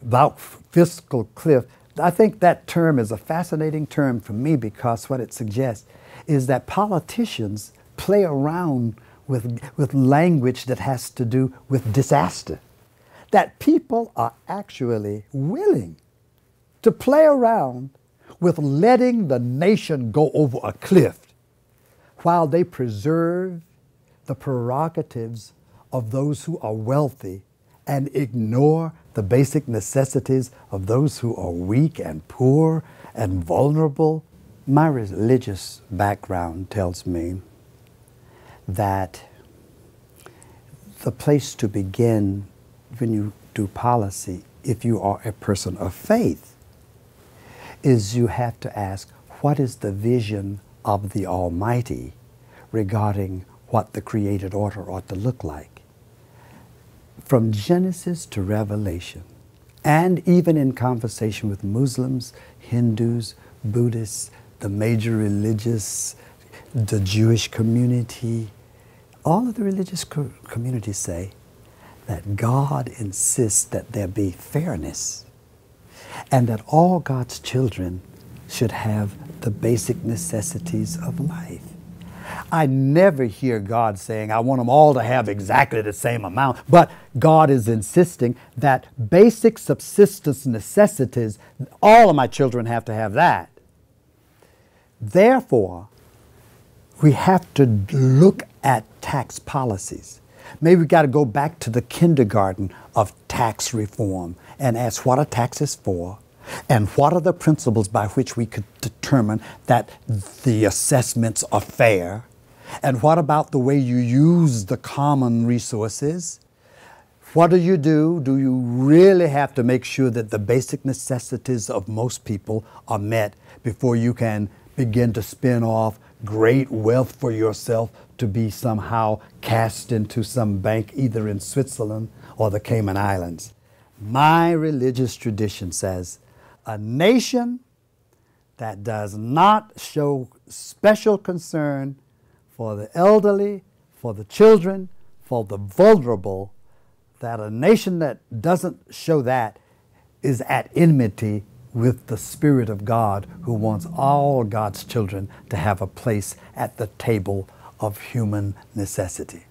about fiscal cliff, I think that term is a fascinating term for me because what it suggests is that politicians play around with language that has to do with disaster. That people are actually willing to play around with letting the nation go over a cliff while they preserve the prerogatives of those who are wealthy and ignore the basic necessities of those who are weak and poor and vulnerable. My religious background tells me that the place to begin when you do policy, if you are a person of faith, is you have to ask, what is the vision of the Almighty regarding what the created order ought to look like? From Genesis to Revelation, and even in conversation with Muslims, Hindus, Buddhists, the major religious, the Jewish community, all of the religious communities say that God insists that there be fairness and that all God's children should have the basic necessities of life. I never hear God saying, I want them all to have exactly the same amount, but God is insisting that basic subsistence necessities, all of my children have to have that. Therefore, we have to look at tax policies. Maybe we've got to go back to the kindergarten of tax reform and ask what a tax is for, and what are the principles by which we could determine that the assessments are fair, and what about the way you use the common resources? What do you do? Do you really have to make sure that the basic necessities of most people are met before you can begin to spin off great wealth for yourself to be somehow cast into some bank either in Switzerland or the Cayman Islands? My religious tradition says a nation that does not show special concern for the elderly, for the children, for the vulnerable, that a nation that doesn't show that is at enmity with the Spirit of God, who wants all God's children to have a place at the table of human necessity.